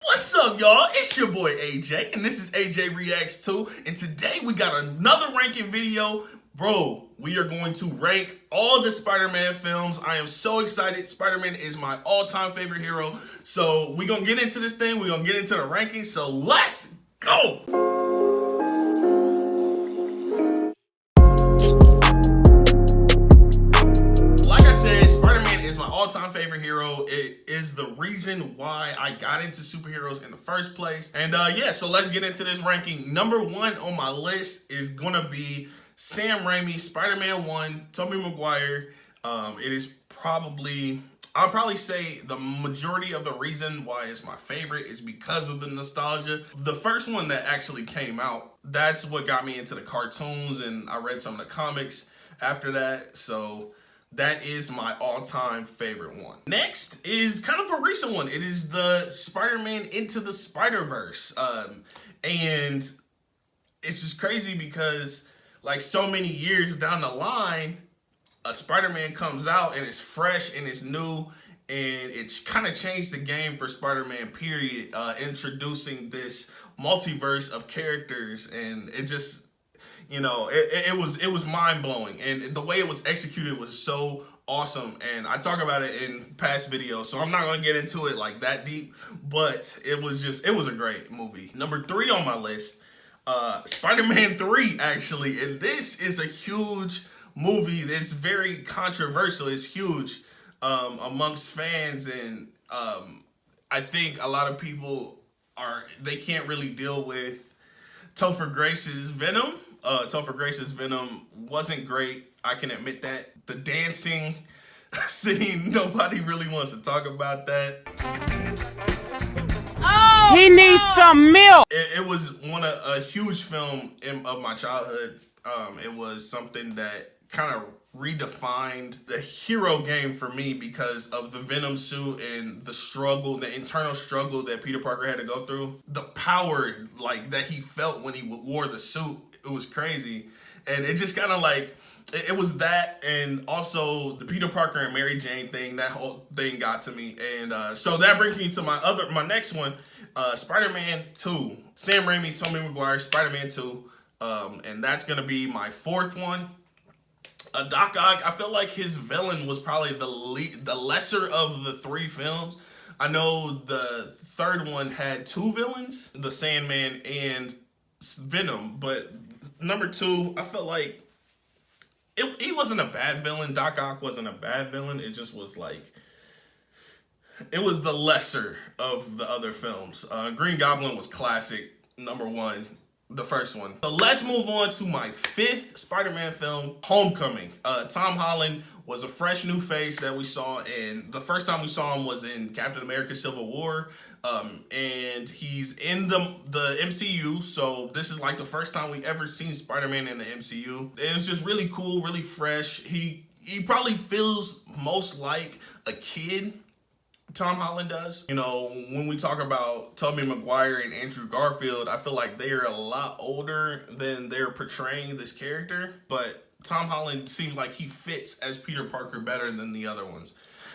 What's up, y'all? It's your boy AJ, and this is AJ Reacts 2, and today we got another ranking video. Bro, we are going to rank all the Spider-Man films. I am so excited. Spider-Man is my all-time favorite hero. So we're going to get into this thing. We're going to get into the rankings. So let's go! All-time favorite hero. It is the reason why I got into superheroes in the first place. And yeah, so let's get into this ranking. Number one on my list is gonna be Sam Raimi, Spider-Man 1, Tobey Maguire. It is probably, I'll probably say the majority of the reason why it's my favorite is because of the nostalgia. The first one that actually came out, that's what got me into the cartoons, and I read some of the comics after that. So that is my all-time favorite one. Next is kind of a recent one. It is the Spider-Man Into the Spider-Verse. And it's just crazy because like so many years down the line, a Spider-Man comes out and it's fresh and it's new, and it's kind of changed the game for Spider-Man, period. Introducing this multiverse of characters, and it just, you know, it was mind-blowing, and the way it was executed was so awesome. And I talk about it in past videos, so I'm not gonna get into it like that deep, but it was a great movie. Number three on my list, Spider-Man 3, actually. And this is a huge movie. It's very controversial. It's huge amongst fans, and I think a lot of people they can't really deal with Topher Grace's Venom. Topher Grace's Venom wasn't great. I can admit that. The dancing scene, nobody really wants to talk about that. Oh, he needs some milk. It was a huge film of my childhood. It was something that kind of redefined the hero game for me because of the Venom suit and the struggle, the internal struggle that Peter Parker had to go through. The power like that he felt when he wore the suit, it was crazy. And it just kind of like, it was that, and also the Peter Parker and Mary Jane thing. That whole thing got to me. And so that brings me to my next one, Spider-Man 2. Sam Raimi, Tobey Maguire, Spider-Man 2. And that's gonna be my fourth one. Doc Ock, I feel like his villain was probably the lesser of the three films. I know the third one had two villains, the Sandman and Venom, but number two, I felt like he wasn't a bad villain. Doc Ock wasn't a bad villain. It just was like, it was the lesser of the other films. Green Goblin was classic, number one. The first one. So let's move on to my fifth Spider-Man film, Homecoming. Tom Holland was a fresh new face that we saw, and the first time we saw him was in Captain America Civil War. And he's in the MCU, so this is like the first time we ever seen Spider-Man in the MCU. It was just really cool, really fresh. He probably feels most like a kid, Tom Holland does. You know, when we talk about Tobey Maguire and Andrew Garfield, I feel like they're a lot older than they're portraying this character, but Tom Holland seems like he fits as Peter Parker better than the other ones.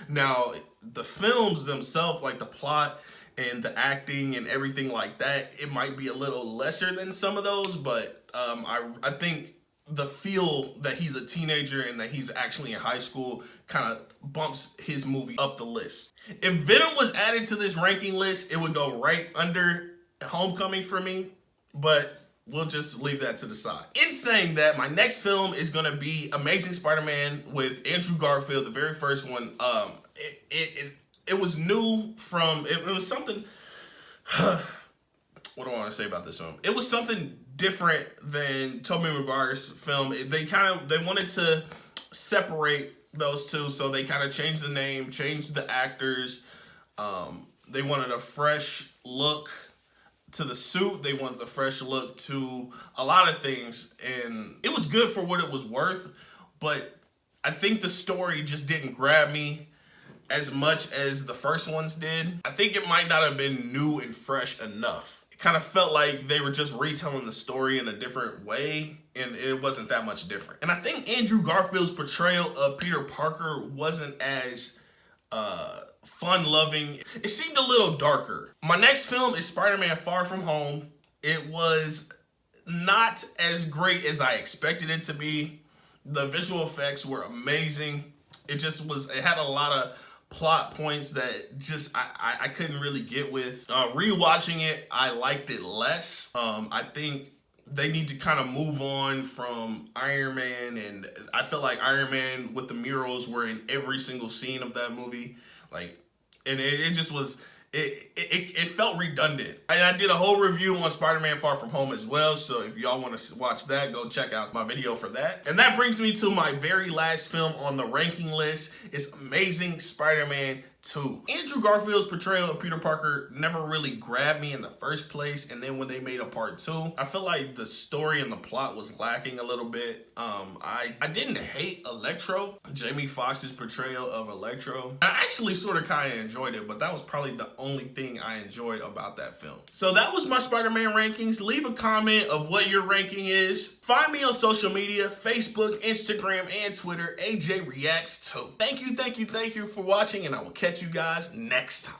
Now, the films themselves, like the plot and the acting and everything like that, it might be a little lesser than some of those, but I think the feel that he's a teenager and that he's actually in high school kind of bumps his movie up the list. If Venom was added to this ranking list, it would go right under Homecoming for me, but we'll just leave that to the side. In saying that, my next film is going to be Amazing Spider-Man with Andrew Garfield, the very first one. It was new from, it was something, what do I want to say about this film? It was something different than Tobey Maguire's film. They wanted to separate those two, so they kind of changed the name, changed the actors. They wanted a fresh look to the suit. They wanted the fresh look to a lot of things, and it was good for what it was worth, but I think the story just didn't grab me as much as the first ones did. I think it might not have been new and fresh enough. It kind of felt like they were just retelling the story in a different way, and it wasn't that much different. And I think Andrew Garfield's portrayal of Peter Parker wasn't as fun-loving. It seemed a little darker. My next film is Spider-Man Far From Home. It was not as great as I expected it to be. The visual effects were amazing. It had a lot of plot points that just I couldn't really get with. Rewatching it, I liked it less. I think they need to kind of move on from Iron Man, and I feel like Iron Man with the murals were in every single scene of that movie. Like, and it just was. It felt redundant. And I did a whole review on Spider-Man Far From Home as well, so if y'all want to watch that, go check out my video for that. And that brings me to my very last film on the ranking list. It's Amazing Spider-Man II. Andrew Garfield's portrayal of Peter Parker never really grabbed me in the first place, and then when they made a part 2, I feel like the story and the plot was lacking a little bit. I didn't hate Electro, Jamie Foxx's portrayal of Electro. I actually sort of kind of enjoyed it, but that was probably the only thing I enjoyed about that film. So that was my Spider-Man rankings. Leave a comment of what your ranking is. Find me on social media, Facebook, Instagram, and Twitter, AJ Reacts 2. Thank you for watching, and I will catch you guys next time.